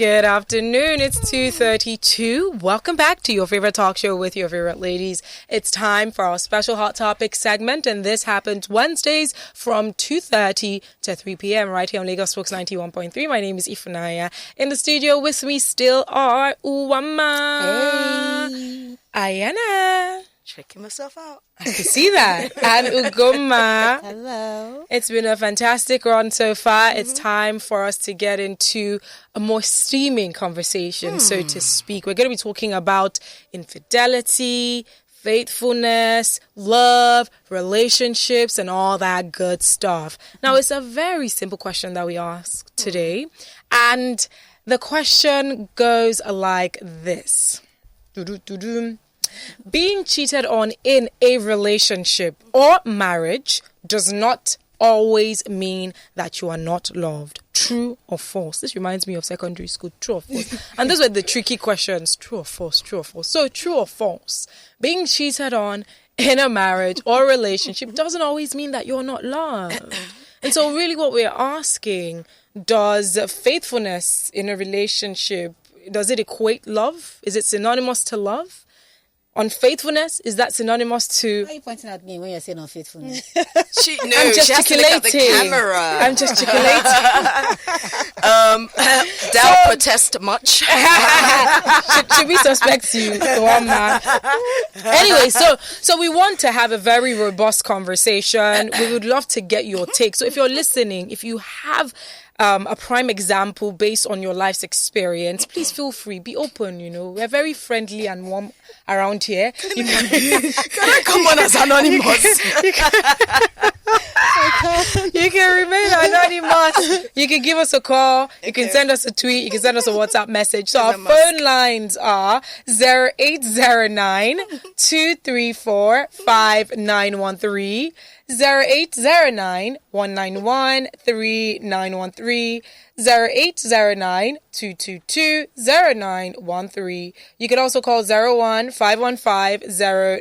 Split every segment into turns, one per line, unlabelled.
Good afternoon. It's 2:32. Welcome back to your favorite talk show with your favorite ladies. It's time for our special hot topic segment, and this happens Wednesdays from 2:30 to 3 p.m. right here on Lagos Talks 91.3. My name is Ifunaya. In the studio with me still are Uwama, Ayana.
Checking myself out.
I can see that. And Ugoma.
Hello.
It's been a fantastic run so far. It's time for us to get into a more steaming conversation, so to speak. We're going to be talking about infidelity, faithfulness, love, relationships, and all that good stuff. Now, it's a very simple question that we ask today. And the question goes like this. Being cheated on in a relationship or marriage does not always mean that you are not loved. True or false? This reminds me of secondary school. True or false? And those were the tricky questions. True or false? True or false? So, true or false? Being cheated on in a marriage or relationship doesn't always mean that you're not loved. And so really what we're asking, does faithfulness in a relationship, does it equate love? Is it synonymous to love? Unfaithfulness, is that synonymous to...
Why are you pointing at me when you're saying unfaithfulness?
She has to look at the camera.
I'm gesticulating.
Thou protest much.
should we suspect you, Wama? Anyway, so we want to have a very robust conversation. We would love to get your take. So if you're listening, if you have a prime example based on your life's experience, please feel free, be open. We're very friendly and warm around here. You can
I come on as anonymous?
You can remain anonymous. You can give us a call. You can send us a tweet. You can send us a WhatsApp message. So our phone lines are 0809 234 5913. 0809 191 3913, 0809 222 0913. You can also call 01 515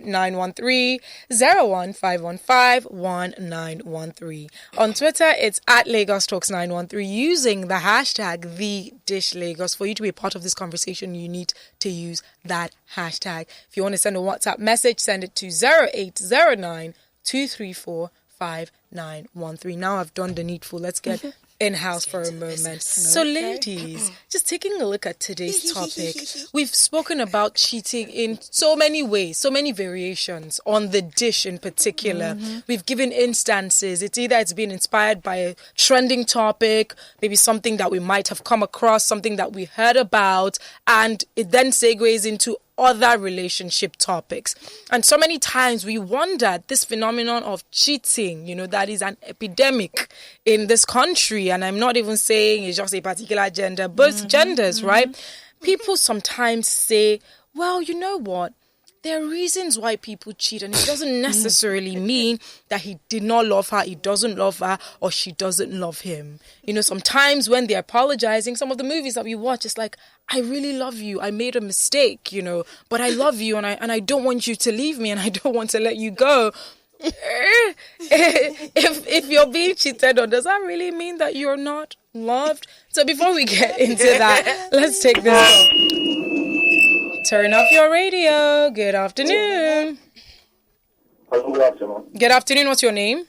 0913, 01 515 1913. On Twitter, it's at Lagos Talks 913. Using the hashtag #TheDishLagos. For you to be a part of this conversation, you need to use that hashtag. If you want to send a WhatsApp message, send it to 0809 234 5913. Now I've done the needful. Let's get in-house for a moment. So ladies, just taking a look at today's topic, we've spoken about cheating in so many ways, so many variations on the dish in particular. We've given instances. It's been inspired by a trending topic, maybe something that we might have come across, something that we heard about, and it then segues into other relationship topics. And so many times we wondered this phenomenon of cheating, that is an epidemic in this country. And I'm not even saying it's just a particular gender, both genders, right? People sometimes say, well, you know what? There are reasons why people cheat, and it doesn't necessarily mean that he did not love her, he doesn't love her, or she doesn't love him. Sometimes when they're apologizing, some of the movies that we watch, it's like, I really love you, I made a mistake, but I love you, and I don't want you to leave me, and I don't want to let you go. If you're being cheated on, does that really mean that you're not loved? So before we get into that, let's take this call. Turn off your radio. Good afternoon.
Hello, good afternoon.
Good afternoon. What's your name?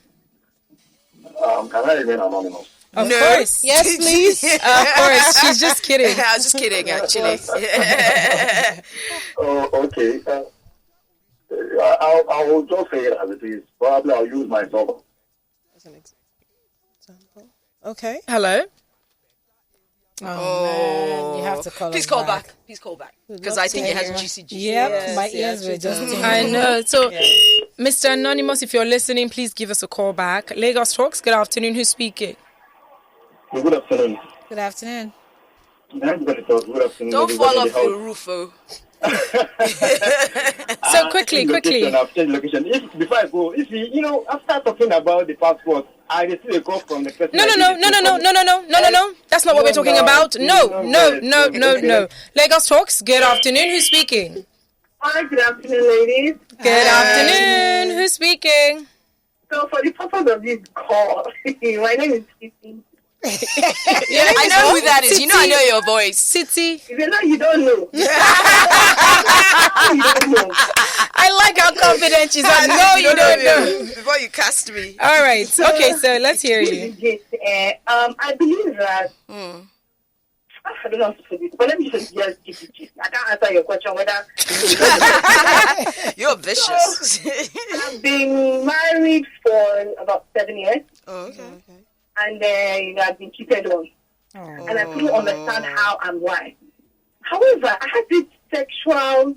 Can I remain anonymous?
Of course.
Yes, please.
Of course. She's just kidding.
I was just kidding, actually.
Okay. I will just say it as it is. Probably I'll use myself.
As an example. Okay.
Hello?
Man, you have to call
Please
us
call back. Please call back. Because I think it has juicy.
Yep, my ears were just tingling.
I know. So, Mr. Anonymous, if you're listening, please give us a call back. Lagos Talks, good afternoon. Who's speaking?
Good afternoon.
Good afternoon.
Good afternoon.
Don't fall off the roof, oh.
So quickly.
I've changed location. Before I go, after talking about the passport, I received a call from the person.
No. That's not what we're talking about. No. Lagos Talks, good afternoon. Who's speaking?
Hi, good afternoon, ladies.
Good afternoon. Who's speaking?
So, for the purpose of this call, my name is Kitty.
Yeah, I know who that is. You know, I know your voice.
City.
If you know, you don't know. You don't know.
I like how confident she said, no, you don't know.
Before you cast me.
All right. Okay, so let's hear you.
I believe that. I don't know how to put this, but let me just give it to you. I can't answer your question whether.
You're vicious.
I've been married for about 7 years.
Oh, okay.
And I've been cheated on. And I couldn't understand how and why. However, I had this sexual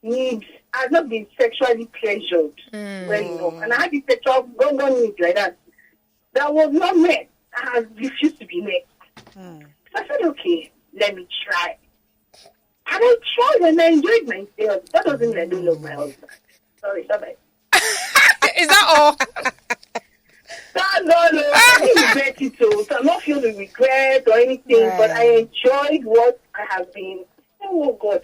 needs. I have not been sexually pleasured well enough. And I had this sexual go-go needs like that. That was not met. I have refused to be met. So I said, okay, let me try. And I tried and I enjoyed myself. That doesn't mean I don't love my husband. Sorry, bye-bye.
Is that all?
No. I didn't regret it too. So I'm not feeling regret or anything, but I enjoyed what I have been. Oh God.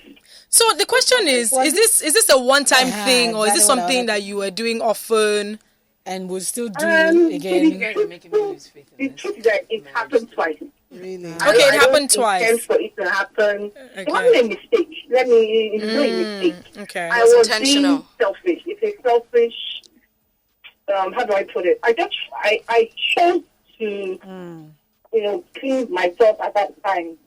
So the question is this a one-time thing, or is this something that you were doing often
and will still do again?
The truth is that it happened twice.
Really?
Okay, it happened twice.
Intend for it to happen.
Okay.
It wasn't a mistake. It's not a mistake.
Okay.
I was
intentional.
being selfish. It's a selfish. How do I put it? I chose to, clean myself at that time.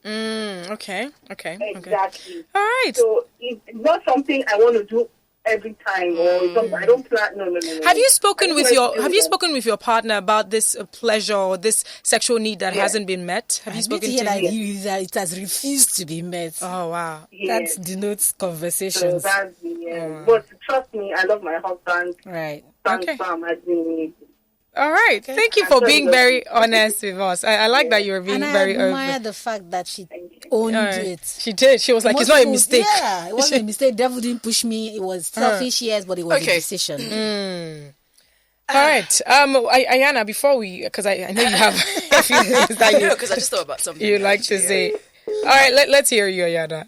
Okay.
Exactly.
All right.
So it's not something I want to do every time, or something. I don't plan. No.
Have you spoken with your partner about this pleasure or this sexual need that hasn't been met? Have you spoken to him?
That it has refused to be met.
Oh wow.
That denotes
So
conversations.
that's But trust me, I love my husband.
Right.
Okay.
Okay.
All right. Thank you for being very honest with us. I like that you're being
And
very
I admire
open.
the fact that she owned it.
She did. She was like, it's not a mistake.
Yeah, it wasn't a mistake. Devil didn't push me. It was selfish, yes, but it was a decision.
All right. Ayana, before because I know you have a few things that you,
because I just thought about something
you like to say. All right, let's hear you, Ayana.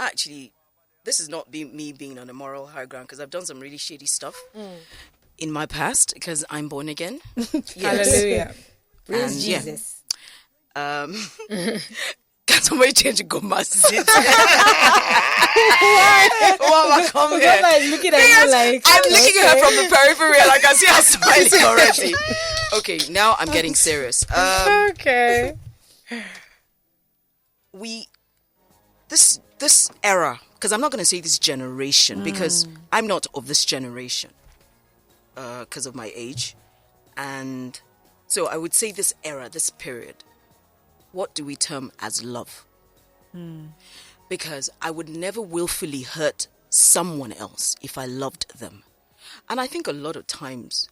Actually, this is not me being on a moral high ground, because I've done some really shady stuff in my past, because I'm born again.
Hallelujah.
Praise Jesus.
Can somebody change go masjid?
Looking at you like,
I'm looking at her from the periphery, and I can see her smiling already. Okay, now I'm getting serious.
Okay.
This era, because I'm not going to say this generation, because I'm not of this generation, because of my age, and so I would say this era, this period, what do we term as love? Because I would never willfully hurt someone else if I loved them. And I think a lot of times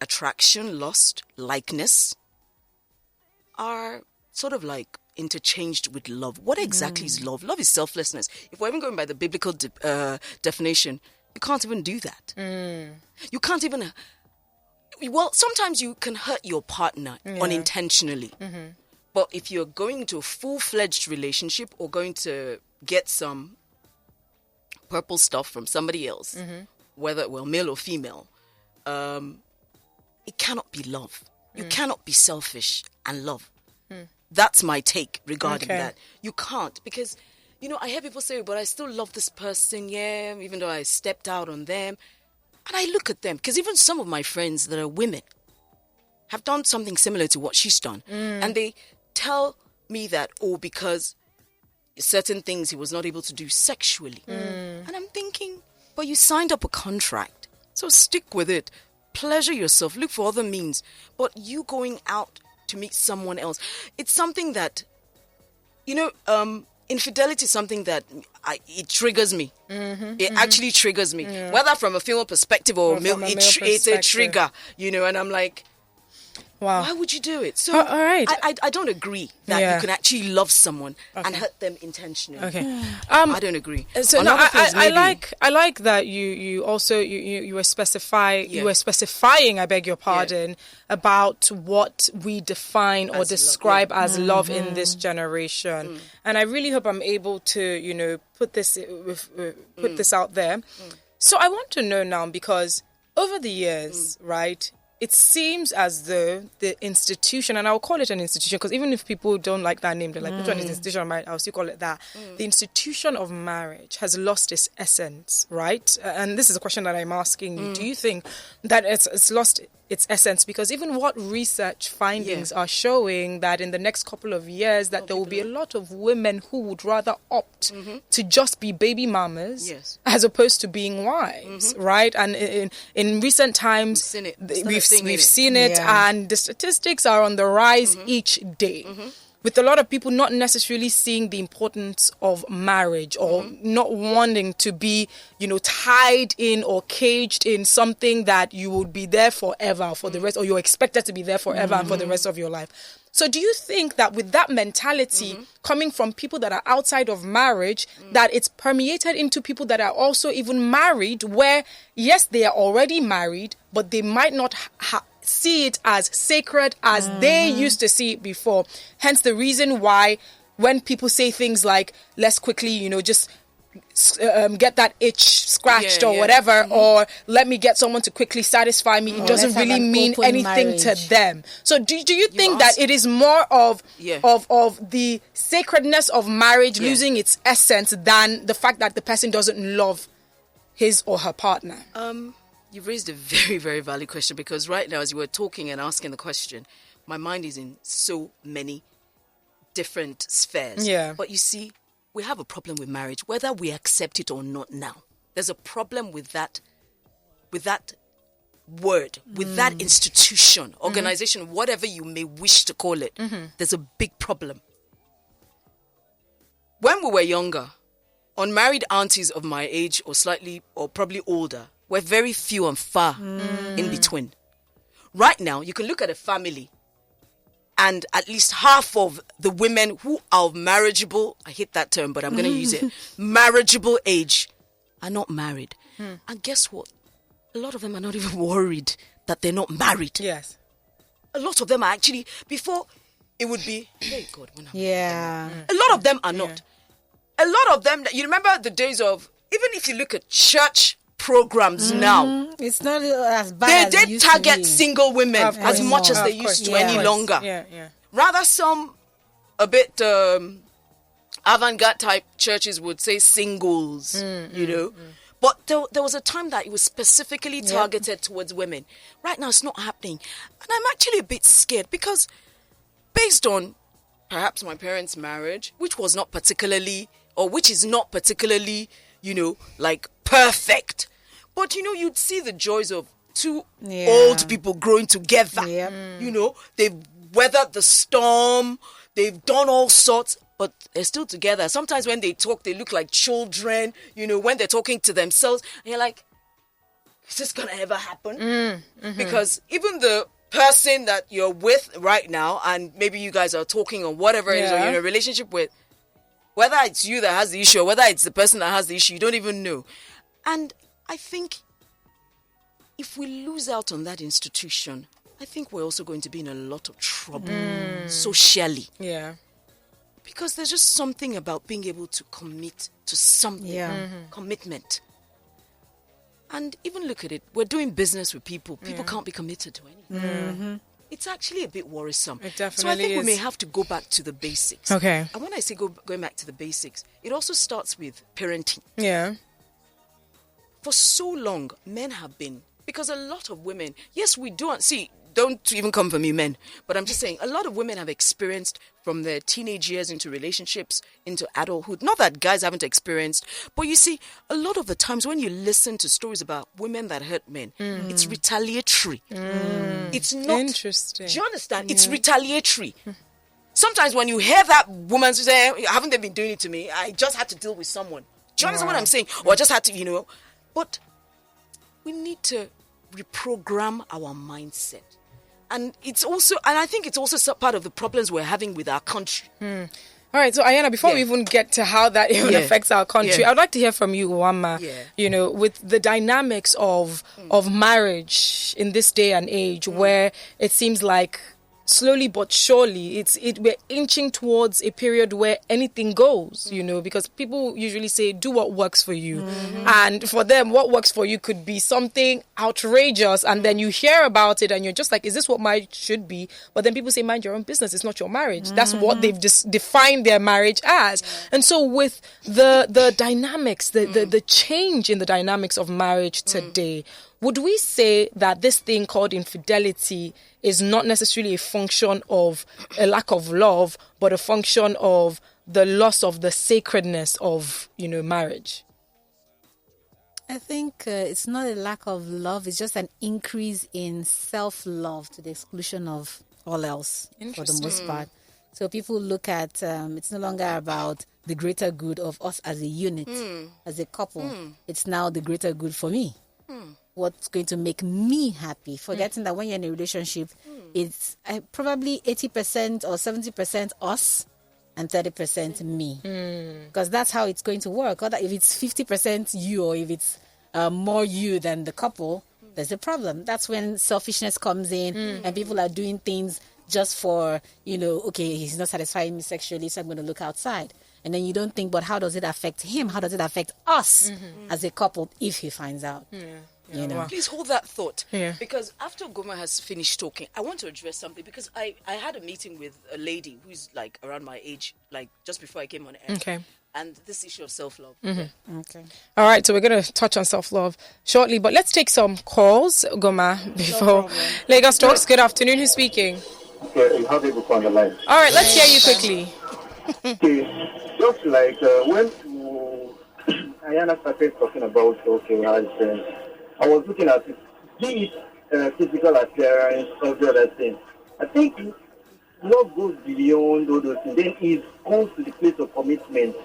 attraction, lust, likeness are sort of like interchanged with love. What exactly is love? Love is selflessness. If we're even going by the biblical definition, you can't even do that. You can't even... Well, sometimes you can hurt your partner unintentionally. But if you're going into a full-fledged relationship or going to get some purple stuff from somebody else, whether, male or female, it cannot be love. You cannot be selfish and love. That's my take regarding that. You can't, because, I hear people say, but I still love this person, even though I stepped out on them. And I look at them, because even some of my friends that are women have done something similar to what she's done. And they tell me that, because certain things he was not able to do sexually. And I'm thinking, but you signed up a contract, so stick with it. Pleasure yourself, look for other means. But you going out to meet someone else, it's something that, infidelity is something that it triggers me. It actually triggers me, whether from a female perspective or male, it's a trigger, and I'm like,
wow,
why would you do it? So
all right.
I don't agree that you can actually love someone and hurt them intentionally.
Okay.
I don't agree.
So no, I like that you also you were specifying, I beg your pardon, about what we define or describe as love in this generation. And I really hope I'm able to put this out there. So I want to know now, because over the years, right, it seems as though the institution, and I'll call it an institution because even if people don't like that name, they're like, which one is the institution of marriage? I'll still call it that. The institution of marriage has lost its essence, right? And this is a question that I'm asking you. Do you think that it's lost its essence? Because even what research findings are showing that in the next couple of years that there will be a lot of women who would rather opt to just be baby mamas as opposed to being wives, right? And in recent times, we've seen it, and the statistics are on the rise each day. With a lot of people not necessarily seeing the importance of marriage or not wanting to be, tied in or caged in something that you would be there forever for the rest, or you're expected to be there forever and for the rest of your life. So do you think that with that mentality coming from people that are outside of marriage, that it's permeated into people that are also even married, where, yes, they are already married, but they might not see it as sacred as they used to see it before? Hence the reason why when people say things like, let's quickly, just get that itch scratched or whatever, or let me get someone to quickly satisfy me, it doesn't really mean anything to them. So do you think that it is more of the sacredness of marriage losing its essence than the fact that the person doesn't love his or her partner?
You've raised a very, very valid question, because right now, as you were talking and asking the question, my mind is in so many different spheres. Yeah. But you see, we have a problem with marriage, whether we accept it or not now. There's a problem with that word, with that institution, organization, whatever you may wish to call it. There's a big problem. When we were younger, unmarried aunties of my age or slightly or probably older were very few and far in between. Right now, you can look at a family and at least half of the women who are of marriageable, I hate that term, but I'm going to use it, marriageable age, are not married. And guess what? A lot of them are not even worried that they're not married.
Yes.
A lot of them are actually, before it would be, hey God, when
yeah.
A lot of them are not. A lot of them, you remember the days of, even if you look at church programs now,
it's not as bad
they target single women as much as they used to any longer. Rather, some a bit avant-garde type churches would say singles, but there was a time that it was specifically targeted towards women. Right now it's not happening, and I'm actually a bit scared, because based on perhaps my parents' marriage, which is not particularly like perfect, but you'd see the joys of two old people growing together. They've weathered the storm, they've done all sorts, but they're still together. Sometimes when they talk, they look like children, when they're talking to themselves, and you're like, is this gonna ever happen? Because even the person that you're with right now, and maybe you guys are talking or whatever it is, or you're in a relationship with, whether it's you that has the issue or whether it's the person that has the issue, you don't even know. And I think if we lose out on that institution, I think we're also going to be in a lot of trouble socially. Yeah. Because there's just something about being able to commit to something. Commitment. And even look at it, we're doing business with people. People can't be committed to anything. It's actually a bit worrisome. It definitely So I think we may have to go back to the basics. Okay. And when I say going back to the basics, it also starts with parenting. Yeah. For so long, men have been, because a lot of women, yes, we do, don't even come for me, men, but I'm just saying, a lot of women have experienced from their teenage years into relationships, into adulthood. Not that guys haven't experienced, but you see, a lot of the times when you listen to stories about women that hurt men, it's retaliatory. It's not. Interesting. Do you understand? It's retaliatory. Sometimes when you hear that woman say, haven't they been doing it to me? I just had to deal with someone. Do you understand what I'm saying? Or I just had to, But we need to reprogram our mindset. And I think it's also part of the problems we're having with our country. All
right, so Ayana, before we even get to how that even affects our country, I'd like to hear from you, Wama, with the dynamics of marriage in this day and age, where it seems like slowly but surely, we're inching towards a period where anything goes, because people usually say, do what works for you. And for them, what works for you could be something outrageous. And then you hear about it and you're just like, is this what marriage should be? But then people say, mind your own business. It's not your marriage. That's what they've just defined their marriage as. And so with the dynamics, the change in the dynamics of marriage today, would we say that this thing called infidelity is not necessarily a function of a lack of love, but a function of the loss of the sacredness of, marriage?
I think it's not a lack of love. It's just an increase in self-love to the exclusion of all else for the most part. So people look at, it's no longer about the greater good of us as a unit, as a couple. It's now the greater good for me. What's going to make me happy? Forgetting that when you're in a relationship, it's probably 80% or 70% us and 30% me. Because that's how it's going to work. Or that if it's 50% you, or if it's more you than the couple, there's a problem. That's when selfishness comes in and people are doing things just for, okay, he's not satisfying me sexually, so I'm going to look outside. And then you don't think, but how does it affect him? How does it affect us as a couple if he finds out?
Please hold that thought.
Yeah.
Because after Goma has finished talking, I want to address something. Because I had a meeting with a lady who's like around my age, like just before I came on air.
Okay.
And this issue of self-love.
Okay.
All right, so we're going to touch on self-love shortly, but let's take some calls, Goma, before Lagos Talks. Good afternoon. Who's speaking?
Okay, you have it on the line.
All right, let's hear you quickly.
Okay, just like when Ayana started talking about I was looking at it, be it physical appearance, every other thing. I think what goes beyond all those things then is comes to the place of commitment.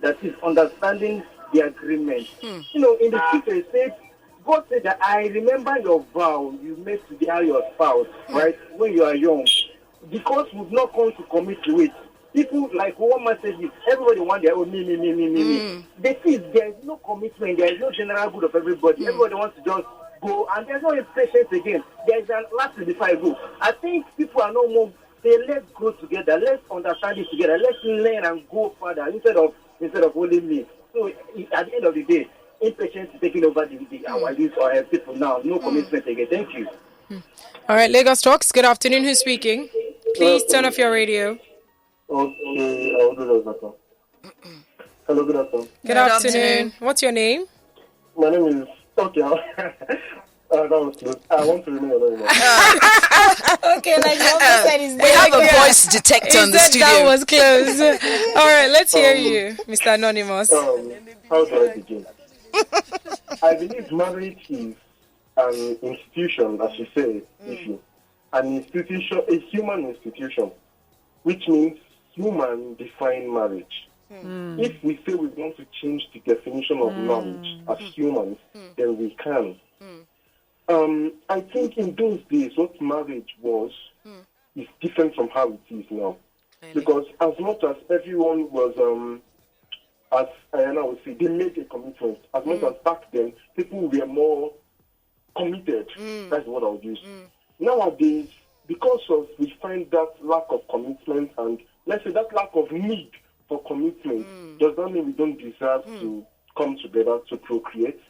That is understanding the agreement. In the scripture it says, God said that I remember your vow you made to your spouse, right, when you are young. Because we've not come to commit to it. People, like one man said, everybody wants their own me. The thing is, there is no commitment, there is no general good of everybody. Everybody wants to just go, and there's no patience again. There's an last before I go. I think people are no more, say, let's go together, let's understand it together, let's learn and go further instead of only me. So at the end of the day, impatience is taking over our youth or people now. No commitment again. Thank you.
All right, Lagos Talks. Good afternoon. Who's speaking? Please turn off your radio.
Okay, I'll do that better. Hello, good afternoon.
Good afternoon. What's your name?
My name is that was good. I want to remain anonymous.
Okay, like you almost said, his
We have a voice detector in the studio.
That was close. All right, let's hear you, Mr. Anonymous.
How do I begin? I believe marriage is an institution, as you say, an institution, a human institution, which means human define marriage. If we say we want to change the definition of marriage as humans, then we can. I think in those days, what marriage was is different from how it is now. Because as much as everyone was, as Ayana would say, they made a commitment. As much as back then, people were more committed. That's what I would use. Nowadays, because of we find that lack of commitment and let's say that lack of need for commitment, does that mean we don't deserve to come together to procreate?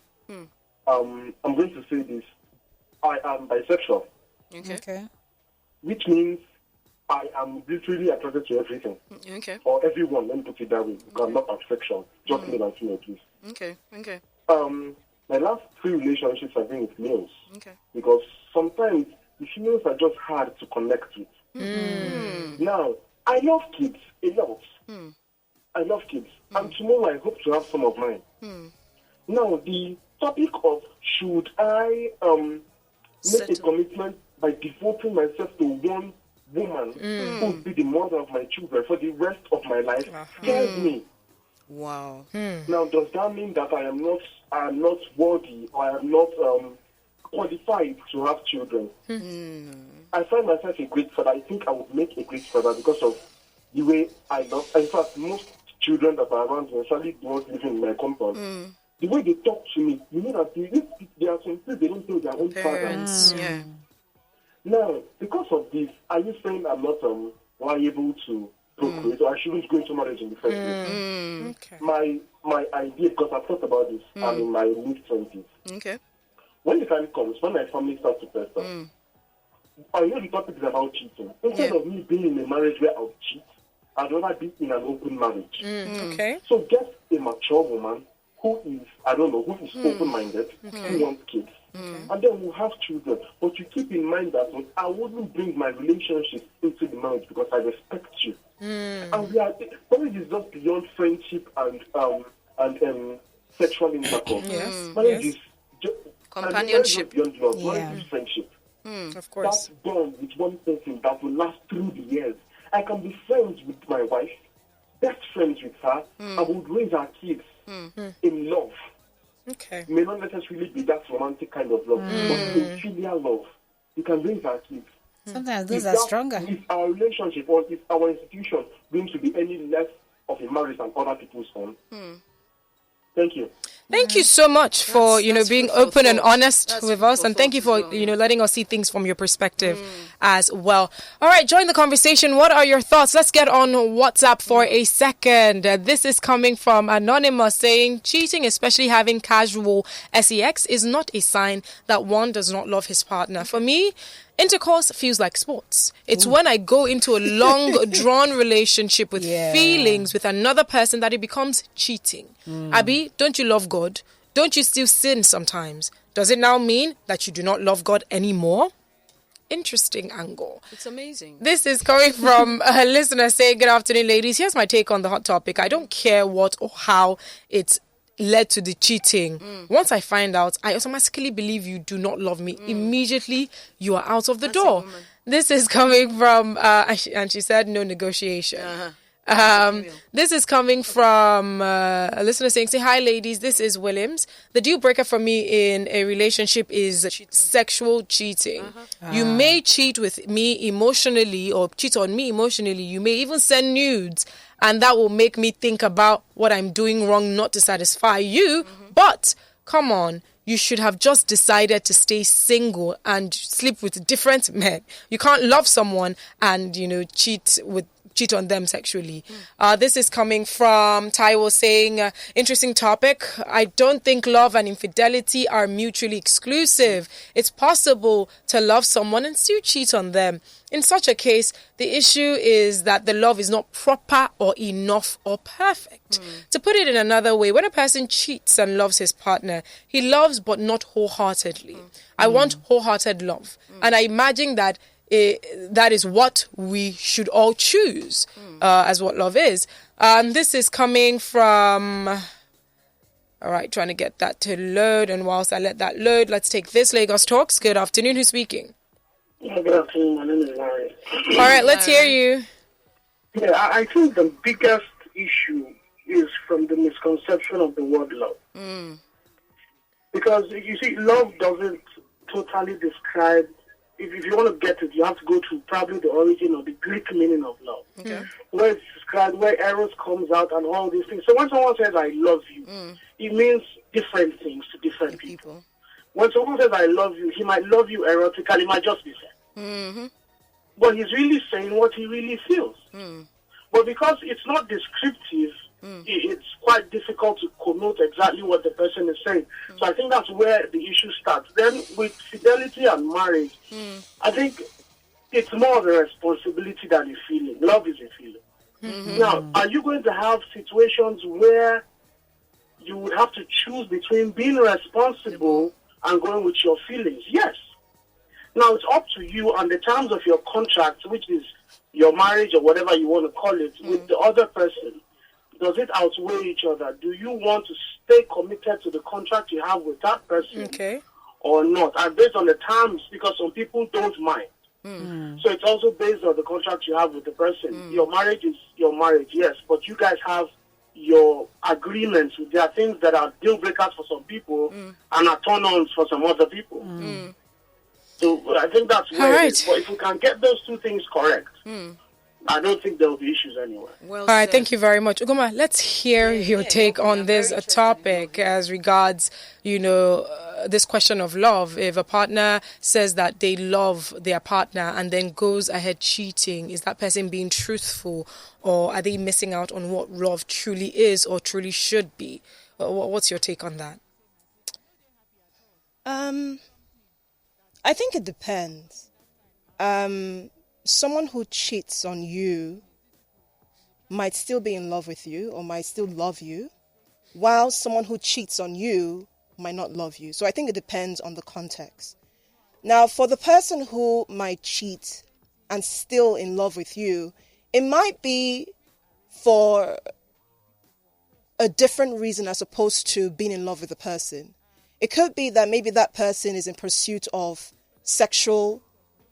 I'm going to say this. I am bisexual.
Okay.
Which means I am literally attracted to everything. Or everyone, let me put it that way. Because I'm not bisexual. Just male and female, please.
Okay.
My last 3 relationships have been with males. Because sometimes the females are just hard to connect with. Now, I love kids a lot. I love kids. And tomorrow I hope to have some of mine. Now, the topic of should I make a commitment by devoting myself to one woman who will be the mother of my children for the rest of my life scares me.
Wow.
Now, does that mean that I am not worthy or I am not qualified to have children? I find myself a great father. I think I would make a great father because of the way I love. In fact, most children that are around me, especially the ones living in my compound, the way they talk to me, you know that there are some things they don't tell their own parents.
Now, because of this, are you saying I'm not liable to procreate, or I shouldn't go into marriage in the first place?
Okay.
My idea, because I've thought about this, I'm in my mid-20s.
Okay.
When the time comes, when my family starts to press up, I know the topic is about cheating. Instead of me being in a marriage where I'll cheat, I'd rather be in an open marriage.
Okay.
So get a mature woman who is, who is open-minded, who wants kids. And then we'll have children. But you keep in mind that I wouldn't bring my relationship into the marriage because I respect you. And marriage is just beyond friendship and sexual intercourse. Marriage is
companionship.
Beyond love. Marriage is friendship.
Of course.
That's bond with one person that will last through the years. I can be friends with my wife, best friends with her, and would raise our kids in love.
Okay.
May not necessarily be that romantic kind of love, but in filial love. You can raise our kids.
Sometimes those are stronger.
If our relationship or if our institution going to be any less of a marriage than other people's own? Thank you.
Thank you so much for, being open and honest with us. And thank you for, letting us see things from your perspective as well. All right, join the conversation. What are your thoughts? Let's get on WhatsApp for a second. This is coming from Anonymous saying, cheating, especially having casual sex, is not a sign that one does not love his partner. For me, intercourse feels like sports. It's when I go into a long, drawn relationship with feelings with another person that it becomes cheating. Abby, don't you love God? Don't you still sin sometimes? Does it now mean that you do not love God anymore? Interesting angle.
It's amazing.
This is coming from a listener saying, good afternoon, ladies. Here's my take on the hot topic. I don't care what or how it's led to the cheating. Once I find out, I automatically believe you do not love me. Immediately, you are out of the door. This is coming from, and she said no negotiation. This is coming from a listener saying, say, hi, ladies, this is Williams. The deal breaker for me in a relationship is sexual cheating. You may cheat with me emotionally or cheat on me emotionally. You may even send nudes. And that will make me think about what I'm doing wrong not to satisfy you. But come on, you should have just decided to stay single and sleep with different men. You can't love someone and, cheat on them sexually. This is coming from Taiwo saying, interesting topic. I don't think love and infidelity are mutually exclusive. It's possible to love someone and still cheat on them. In such a case, the issue is that the love is not proper or enough or perfect. To put it in another way, when a person cheats and loves his partner, he loves but not wholeheartedly. I want wholehearted love. And I imagine that that is what we should all choose as what love is. This is coming from... All right, trying to get that to load. And whilst I let that load, let's take this. Lagos Talks. Good afternoon. Who's speaking?
Yeah, good afternoon. My name is Larry.
All right, let's hear you.
Yeah, I think the biggest issue is from the misconception of the word love. Because, you see, love doesn't totally describe... If you want to get it, you have to go to probably the origin or the Greek meaning of love. Where it's described, where eros comes out and all these things. So when someone says, I love you, it means different things to different people. When someone says, I love you, he might love you erotically, it might just be said. But he's really saying what he really feels. But because it's not descriptive, it's quite difficult to connote exactly what the person is saying. So I think that's where the issue starts. Then with fidelity and marriage, I think it's more of a responsibility than a feeling. Love is a feeling. Now, are you going to have situations where you would have to choose between being responsible and going with your feelings? Yes. Now, it's up to you on the terms of your contract, which is your marriage or whatever you want to call it, with the other person. Does it outweigh each other? Do you want to stay committed to the contract you have with that person or not? And based on the terms, because some people don't mind. So it's also based on the contract you have with the person. Your marriage is your marriage, yes, but you guys have your agreements. There are things that are deal breakers for some people and are turn-ons for some other people. So I think that's where it is. But if we can get those two things correct, I don't think there will be issues anyway.
Well,
all right, thank you very much. Ugoma, let's hear your take on this topic as regards, this question of love. If a partner says that they love their partner and then goes ahead cheating, is that person being truthful, or are they missing out on what love truly is or truly should be? What's your take on that?
I think it depends. Someone who cheats on you might still be in love with you or might still love you, while someone who cheats on you might not love you. So I think it depends on the context. Now, for the person who might cheat and still in love with you, it might be for a different reason as opposed to being in love with the person. It could be that maybe that person is in pursuit of sexual,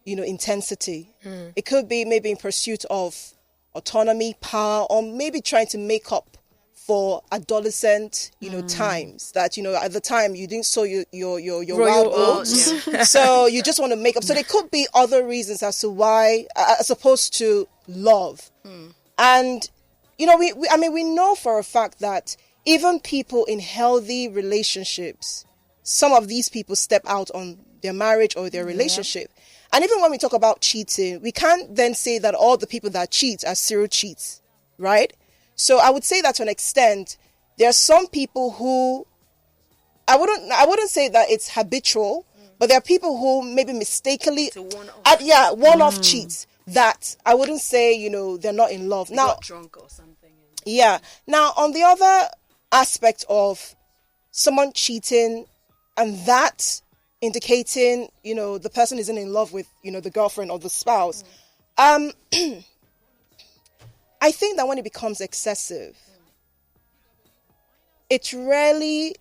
intensity. It could be maybe in pursuit of autonomy, power, or maybe trying to make up for adolescent, times that, at the time you didn't sow your wild oats. Yeah. So you just want to make up. So there could be other reasons as to why, as opposed to love. And, we know for a fact that even people in healthy relationships, some of these people step out on their marriage or their relationship. And even when we talk about cheating, we can't then say that all the people that cheat are serial cheats, right? So I would say that to an extent, there are some people who, I wouldn't say that it's habitual, but there are people who maybe mistakenly, one-off cheats that I wouldn't say, they're not in love. Now,
got drunk or something.
Yeah. Now, on the other aspect of someone cheating and that indicating, the person isn't in love with, the girlfriend or the spouse. I think that when it becomes excessive, it rarely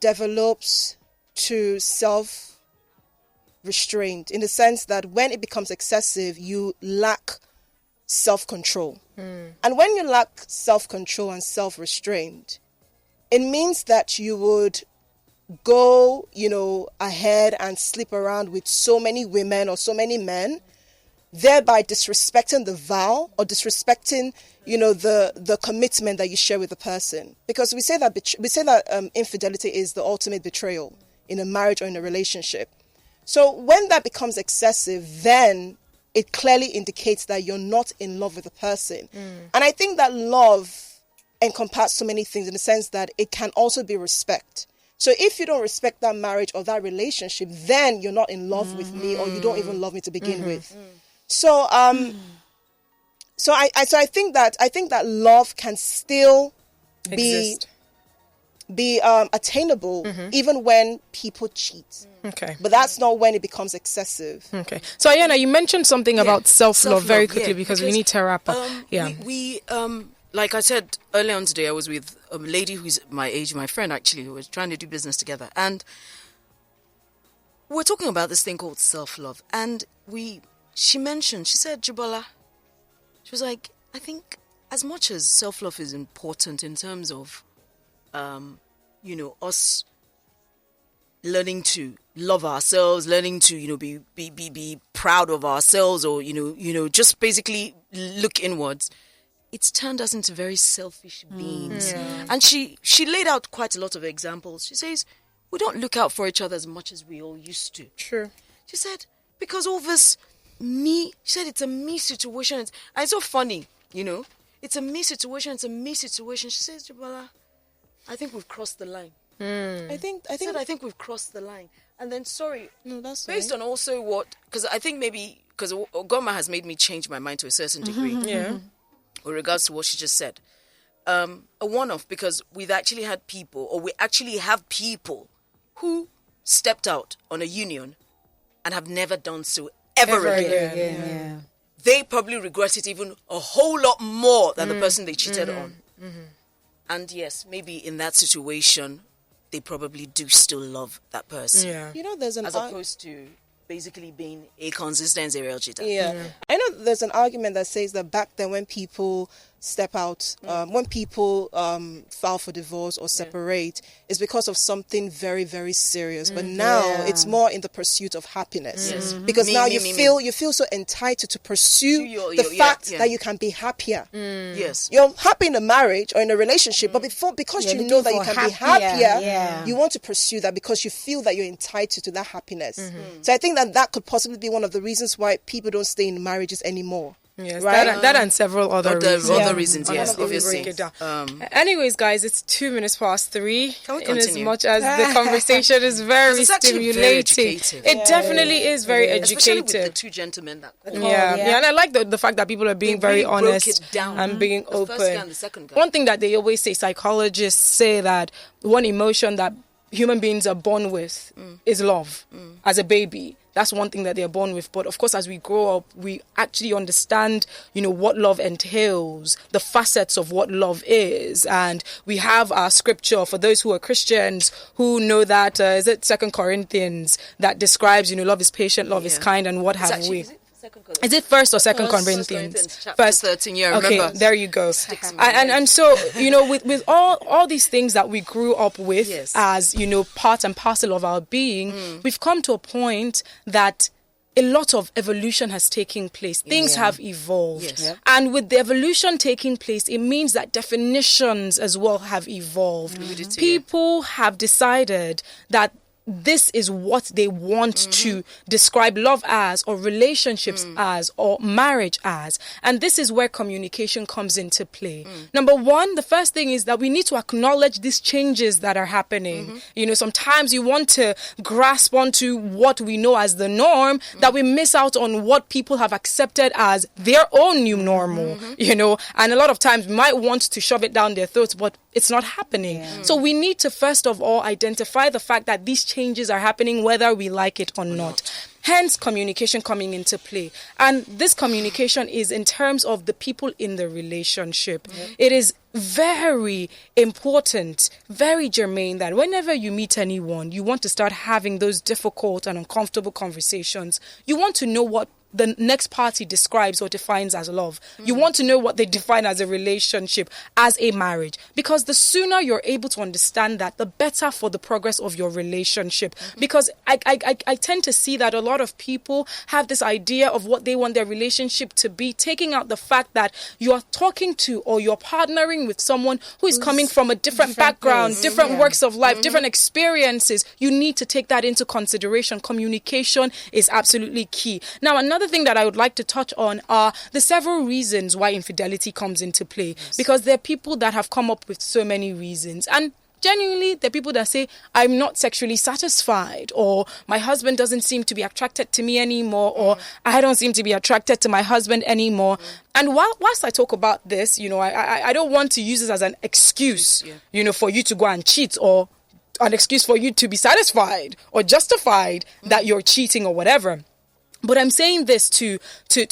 develops to self-restraint, in the sense that when it becomes excessive, you lack self-control. And when you lack self-control and self-restraint, it means that you would go, ahead and sleep around with so many women or so many men, thereby disrespecting the vow or disrespecting, the commitment that you share with the person. Because we say that infidelity is the ultimate betrayal in a marriage or in a relationship. So when that becomes excessive, then it clearly indicates that you're not in love with the person. And I think that love encompasses so many things, in the sense that it can also be respect. So if you don't respect that marriage or that relationship, then you're not in love with me, or you don't even love me to begin with. So I think that love can still be attainable even when people cheat.
Okay.
But that's not when it becomes excessive.
Okay. So Ayana, you mentioned something about self-love very quickly, because we need to wrap up.
We like I said earlier on today, I was with a lady who's my age, my friend actually, who was trying to do business together. And we're talking about this thing called self-love. And she said, Jibola, she was like, I think as much as self-love is important in terms of, us learning to love ourselves, learning to, be proud of ourselves, or, just basically look inwards. It's turned us into very selfish beings. And she laid out quite a lot of examples. She says, we don't look out for each other as much as we all used to.
Sure.
She said, because all this she said it's a me situation. And it's so funny, it's a me situation. She says, Jibola, I think we've crossed the line. I think we've crossed the line. And then, that's based on also what, because I think maybe, because Ogoma has made me change my mind to a certain degree. With regards to what she just said. A one-off, because we actually have people who stepped out on a union and have never done so ever again. They probably regret it even a whole lot more than the person they cheated on. And yes, maybe in that situation, they probably do still love that person.
There's
as opposed to basically being a consistent serial cheater.
I know there's an argument that says that back then when people step out, when people file for divorce or separate, is because of something very, very serious. But now it's more in the pursuit of happiness, because now you feel so entitled to pursue the fact that you can be happier.
Yes,
you're happy in a marriage or in a relationship, but because you know that you can be happier, you want to pursue that because you feel that you're entitled to that happiness. So I think that could possibly be one of the reasons why people don't stay in marriages anymore.
Yes,
right?
that and several other reasons.
Other reasons, yes, obviously.
Anyways, guys, it's 3:02.
Can we
in as
continue?
much as the conversation is very stimulating, it definitely is very
Especially
educative.
with the two gentlemen that called.
Yeah, and I like the fact that people are being very
really broke
honest
it down.
and being
The first guy
open.
and the second guy.
One thing that they always say, psychologists say that one emotion that human beings are born with is love. As a baby, that's one thing that they're born with. But of course, as we grow up, we actually understand, what love entails, the facets of what love is. And we have our scripture for those who are Christians who know that, is it 2 Corinthians that describes, love is patient, love is kind, and what have we. Is it 1st or 2nd Corinthians?
Chapter 13, remember.
Okay, there you go. And so, with all these things that we grew up with as, part and parcel of our being, we've come to a point that a lot of evolution has taken place. Things have evolved.
Yes. Yep.
And with the evolution taking place, it means that definitions as well have evolved. People have decided that this is what they want to describe love as, or relationships as, or marriage as. And this is where communication comes into play. Number one, the first thing is that we need to acknowledge these changes that are happening. Sometimes you want to grasp onto what we know as the norm, that we miss out on what people have accepted as their own new normal, and a lot of times we might want to shove it down their throats, but it's not happening. So we need to first of all identify the fact that these changes are happening whether we like it or not. Hence, communication coming into play. And this communication is in terms of the people in the relationship. It is very important, very germane that whenever you meet anyone, you want to start having those difficult and uncomfortable conversations. You want to know what the next party describes or defines as love. You want to know what they define as a relationship, as a marriage. Because the sooner you're able to understand that, the better for the progress of your relationship. Because I tend to see that a lot of people have this idea of what they want their relationship to be, taking out the fact that you're talking to or you're partnering with someone who is coming from a different background, different works of life, different experiences. You need to take that into consideration. Communication is absolutely key. Now, another thing that I would like to touch on are the several reasons why infidelity comes into play. Because there are people that have come up with so many reasons. And genuinely, there are people that say, I'm not sexually satisfied, or my husband doesn't seem to be attracted to me anymore, or I don't seem to be attracted to my husband anymore. And whilst I talk about this, I don't want to use this as an excuse, for you to go and cheat, or an excuse for you to be satisfied or justified that you're cheating or whatever. But I'm saying this to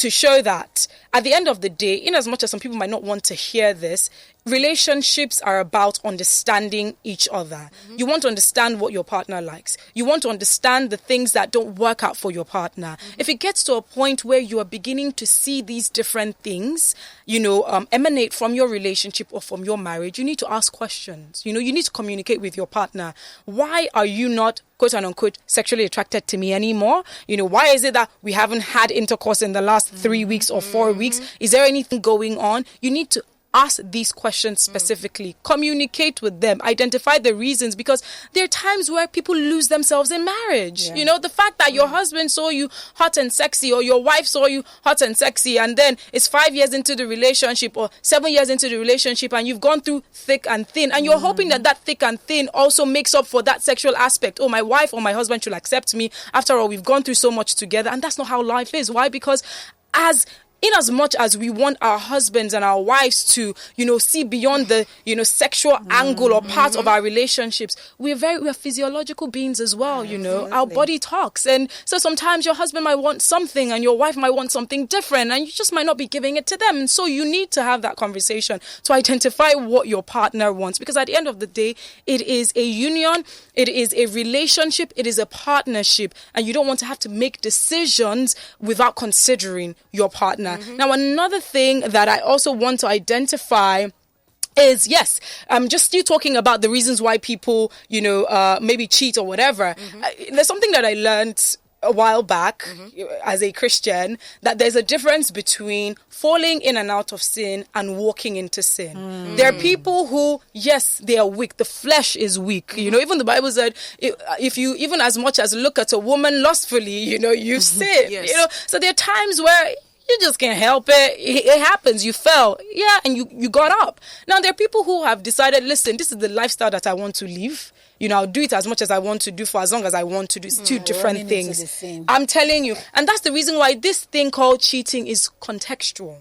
show that at the end of the day, in as much as some people might not want to hear this, relationships are about understanding each other. You want to understand what your partner likes. You want to understand the things that don't work out for your partner. If it gets to a point where you are beginning to see these different things, emanate from your relationship or from your marriage, you need to ask questions. You need to communicate with your partner. Why are you not, quote and unquote, sexually attracted to me anymore? Why is it that we haven't had intercourse in the last 3 weeks or 4 weeks? Is there anything going on? You need to ask these questions specifically. Communicate with them. Identify the reasons, because there are times where people lose themselves in marriage. The fact that your husband saw you hot and sexy, or your wife saw you hot and sexy, and then it's 5 years into the relationship or 7 years into the relationship, and you've gone through thick and thin, and you're hoping that thick and thin also makes up for that sexual aspect. Oh, my wife or my husband should accept me. After all, we've gone through so much together. And that's not how life is. Why? Because in as much as we want our husbands and our wives to, see beyond the, sexual angle or part of our relationships, we're physiological beings as well, Our body talks. And so sometimes your husband might want something and your wife might want something different, and you just might not be giving it to them. And so you need to have that conversation to identify what your partner wants. Because at the end of the day, it is a union, it is a relationship, it is a partnership. And you don't want to have to make decisions without considering your partner. partner. Now, another thing that I also want to identify is, yes, just still talking about the reasons why people, maybe cheat or whatever. There's something that I learned a while back as a Christian, that there's a difference between falling in and out of sin and walking into sin. There are people who, yes, they are weak. The flesh is weak. Even the Bible said, if you even as much as look at a woman lustfully, you've sinned.
Yes.
So there are times where you just can't help it. It happens. You fell. Yeah, and you got up. Now, there are people who have decided, listen, this is the lifestyle that I want to live. I'll do it as much as I want to do for as long as I want to do. It's two different things. I'm telling you. And that's the reason why this thing called cheating is contextual.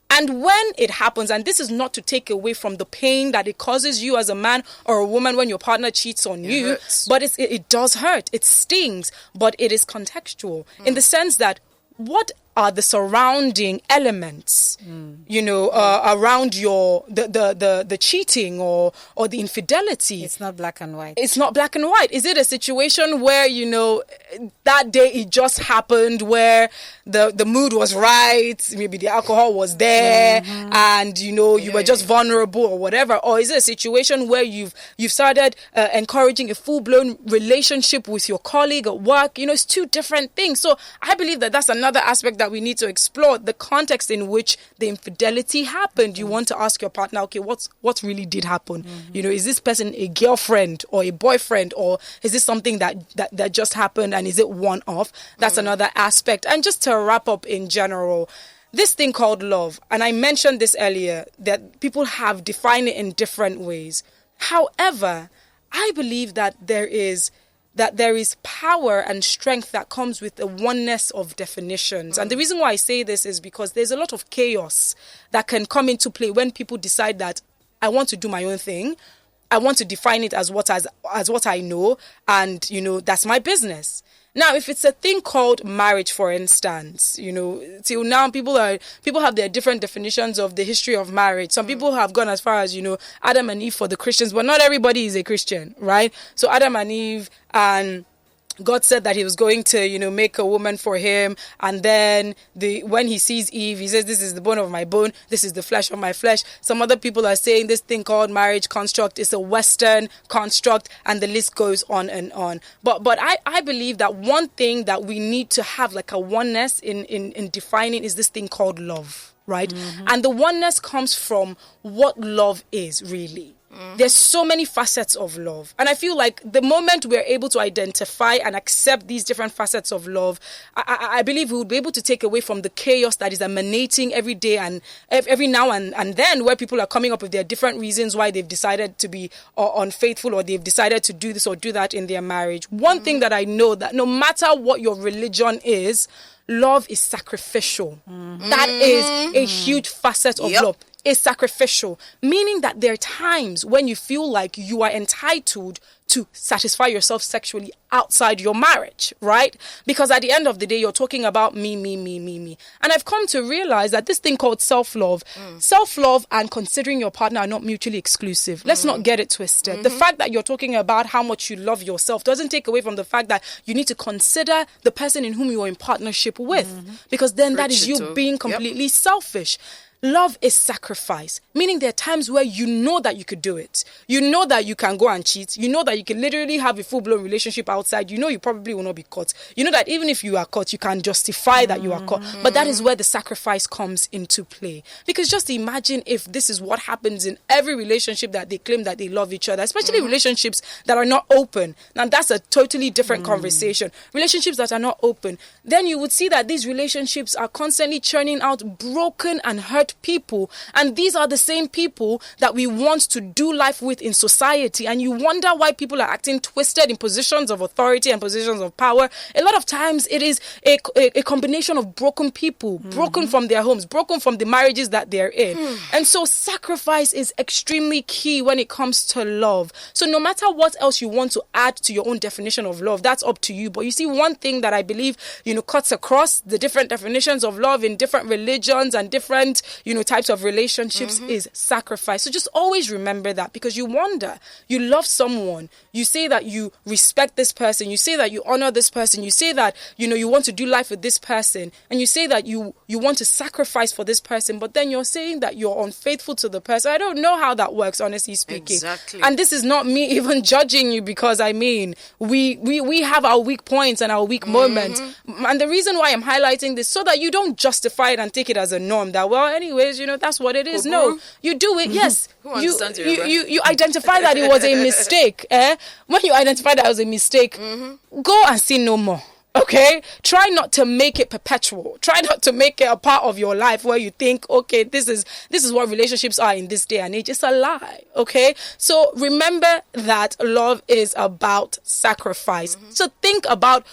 And when it happens, and this is not to take away from the pain that it causes you as a man or a woman when your partner cheats on you,
hurts.
But it does hurt. It stings, but it is contextual in the sense that what are the surrounding elements, around your the cheating or the infidelity?
It's not black and white.
It's not black and white. Is it a situation where that day it just happened, where the mood was right, maybe the alcohol was there, and you were just vulnerable or whatever? Or is it a situation where you've started encouraging a full-blown relationship with your colleague at work? It's two different things. So I believe that that's another aspect that we need to explore, the context in which the infidelity happened. You want to ask your partner, okay, what really did happen? Is this person a girlfriend or a boyfriend, or is this something that just happened and is it one-off? That's another aspect. And just to wrap up in general, this thing called love, and I mentioned this earlier, that people have defined it in different ways. However, I believe that there is power and strength that comes with the oneness of definitions. And the reason why I say this is because there's a lot of chaos that can come into play when people decide that I want to do my own thing. I want to define it as what I know, and that's my business. Now, if it's a thing called marriage, for instance, till now people have their different definitions of the history of marriage. Some people have gone as far as, Adam and Eve for the Christians, but not everybody is a Christian, right? So Adam and Eve, and God said that he was going to, make a woman for him. And then when he sees Eve, he says, this is the bone of my bone. This is the flesh of my flesh. Some other people are saying this thing called marriage construct is a Western construct, and the list goes on and on. But I believe that one thing that we need to have like a oneness in defining is this thing called love, right? And the oneness comes from what love is really. There's so many facets of love. And I feel like the moment we're able to identify and accept these different facets of love, I believe we would be able to take away from the chaos that is emanating every day and every now and then, where people are coming up with their different reasons why they've decided to be unfaithful, or they've decided to do this or do that in their marriage. One thing that I know, that no matter what your religion is, love is sacrificial. That is a huge facet of love. Is sacrificial, meaning that there are times when you feel like you are entitled to satisfy yourself sexually outside your marriage, right? Because at the end of the day, you're talking about me. And I've come to realize that this thing called self-love and considering your partner are not mutually exclusive. Let's not get it twisted. The fact that you're talking about how much you love yourself doesn't take away from the fact that you need to consider the person in whom you're in partnership with, because then that is you being completely selfish. Love is sacrifice, meaning there are times where you know that you could do it. You know that you can go and cheat. You know that you can literally have a full-blown relationship outside. You know you probably will not be caught. You know that even if you are caught, you can justify that you are caught. But that is where the sacrifice comes into play. Because just imagine if this is what happens in every relationship that they claim that they love each other, especially relationships that are not open. Now, that's a totally different conversation. Relationships that are not open. Then you would see that these relationships are constantly churning out broken and hurt people, and these are the same people that we want to do life with in society. And you wonder why people are acting twisted in positions of authority and positions of power. A lot of times it is a combination of broken people, broken from their homes, broken from the marriages that they're in. And so sacrifice is extremely key when it comes to love. So no matter what else you want to add to your own definition of love, that's up to you. But you see, one thing that I believe cuts across the different definitions of love in different religions and different types of relationships is sacrifice. So just always remember that, because you wonder, you love someone, you say that you respect this person, you say that you honor this person, you say that, you want to do life with this person, and you say that you want to sacrifice for this person, but then you're saying that you're unfaithful to the person. I don't know how that works, honestly speaking.
Exactly.
And this is not me even judging you, because we have our weak points and our weak moments. And the reason why I'm highlighting this, so that you don't justify it and take it as a norm that, well, anyways, that's what it is. No, you do it. Yes. You identify that it was a mistake. When you identify that it was a mistake, go and sin no more. Okay, try not to make it perpetual. Try not to make it a part of your life where you think, okay, this is what relationships are in this day and age. It's a lie. Okay, so remember that love is about sacrifice. So think about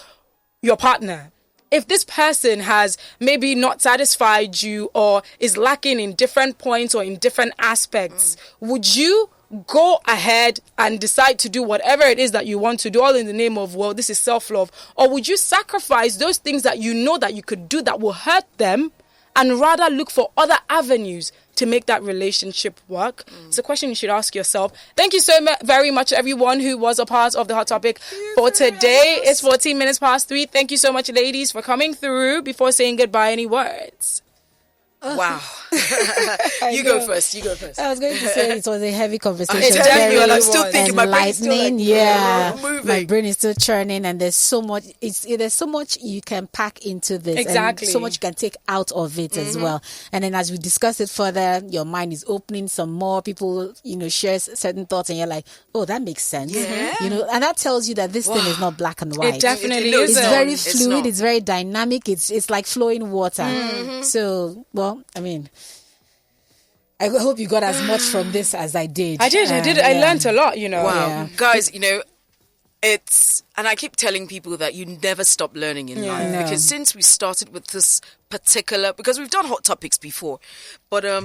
your partner. If this person has maybe not satisfied you or is lacking in different points or in different aspects, would you go ahead and decide to do whatever it is that you want to do, all in the name of, well, this is self-love? Or would you sacrifice those things that you know that you could do that will hurt them, and rather look for other avenues to make that relationship work? It's a question you should ask yourself. Thank you so very much, everyone who was a part of the Hot Topic for today. It's 14 minutes past 3. Thank you so much, ladies, for coming through. Before saying goodbye, any words?
Wow. You go first.
I was going to say it was a heavy conversation.
It's
very
and I'm still thinking, my brain is still like, moving.
My brain is still churning, and there's so much. There's so much you can pack into this,
exactly.
And so much you can take out of it as well. And then as we discuss it further, your mind is opening some more. People, share certain thoughts, and you're like, oh, that makes sense.
Yeah.
And that tells you that this thing is not black and white.
It definitely
is.
It's
very fluid. It's very dynamic. It's like flowing water. So, well, I mean, I hope you got as much from this as I did.
I did. I learned a lot,
Wow.
Yeah.
Guys, it's, and I keep telling people that you never stop learning in life.
No.
Because since we started with this particular, because we've done hot topics before, but this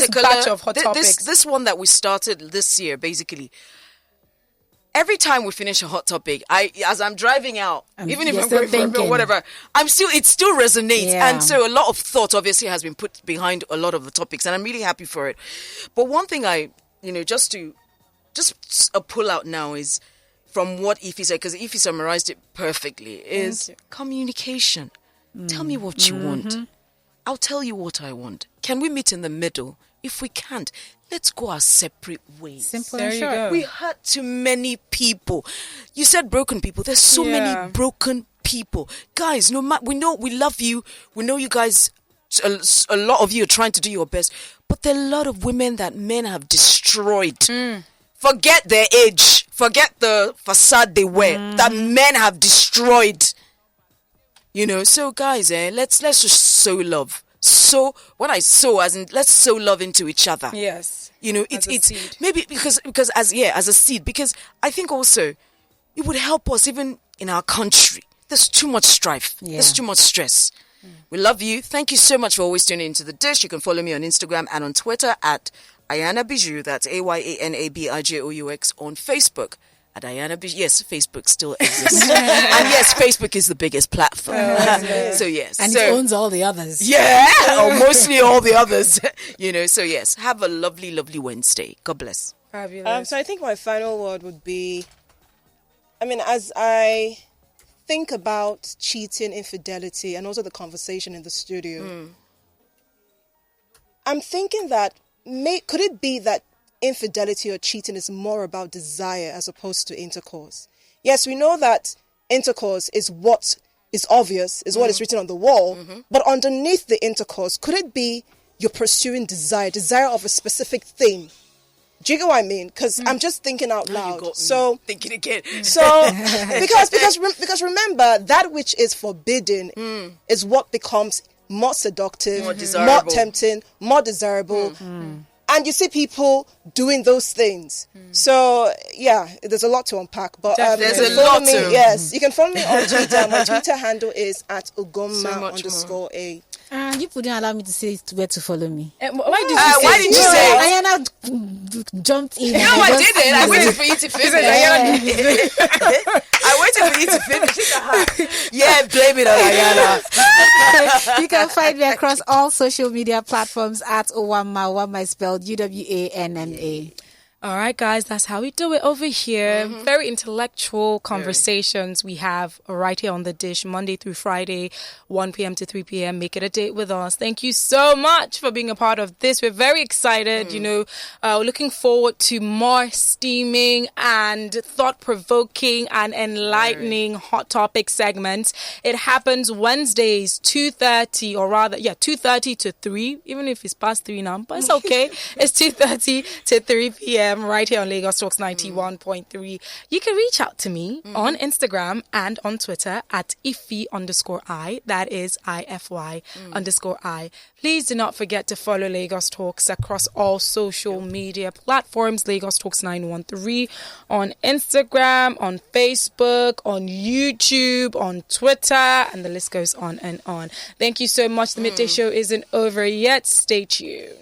batch of hot topics.
This one that we started this year, basically. Every time we finish a hot topic, as I'm driving out, even if I'm going for a bit, whatever, it still resonates.
Yeah.
And so a lot of thought obviously has been put behind a lot of the topics, and I'm really happy for it. But one thing just a pull out now is from what Ify said, because Ify summarized it perfectly, is communication. Tell me what you want. I'll tell you what I want. Can we meet in the middle? If we can't, let's go our separate ways.
Simple
There
and
you
short.
go.
We hurt too many people. You said broken people. There's so many broken people. Guys, we know we love you. We know you guys, a lot of you are trying to do your best. But there are a lot of women that men have destroyed. Forget their age. Forget the facade they wear. That men have destroyed. So guys, let's just sow love. So when I sow, as in let's sow love into each other.
Yes.
It's
seed.
maybe because as a seed, because I think also it would help us even in our country. There's too much strife.
Yeah.
There's too much stress. We love you. Thank you so much for always tuning into The Dish. You can follow me on Instagram and on Twitter at Ayana Bijou. That's AYANABIJOUX. On Facebook at Ayana Bijou. Yes, Facebook still exists. And yes, Facebook is the biggest platform. So yes.
And it owns all the others.
Yeah, or mostly all the others. So yes, have a lovely, lovely Wednesday. God bless.
Fabulous.
So I think my final word would be, as I think about cheating, infidelity, and also the conversation in the studio, I'm thinking that could it be that infidelity or cheating is more about desire as opposed to intercourse? Yes, we know that intercourse is what is obvious, is what is written on the wall, but underneath the intercourse, could it be you're pursuing desire of a specific thing? Do you get what I mean? Because I'm just thinking out loud. So
thinking again.
So because remember, that which is forbidden is what becomes more seductive, more tempting, more desirable. And you see people doing those things. So, yeah, there's a lot to unpack. But
there's a lot to.
Yes, you can follow me on Twitter. My Twitter handle is @Ugoma_A.
You couldn't allow me to say where to follow me.
Why did you say?
Ayana jumped in.
No, I didn't. I waited for you to finish. I waited for you to finish. Yeah, blame it on Ayana.
You can find me across all social media platforms at Uwama. Uwama is spelled UWANNA.
All right, guys, that's how we do it over here. Very intellectual conversations we have right here on The Dish, Monday through Friday, 1 p.m. to 3 p.m. Make it a date with us. Thank you so much for being a part of this. We're very excited, we're looking forward to more steaming and thought-provoking and enlightening hot topic segments. It happens Wednesdays, 2:30, or rather, 2:30 to 3, even if it's past 3 now, but it's okay. It's 2:30 to 3 p.m. right here on Lagos Talks 91.3. You can reach out to me on Instagram and on Twitter at Ify_I. That is IFY_I. Please do not forget to follow Lagos Talks across all social media platforms. Lagos Talks 913 on Instagram, on Facebook, on YouTube, on Twitter, and the list goes on and on. Thank you so much. The Midday Show isn't over yet. Stay tuned.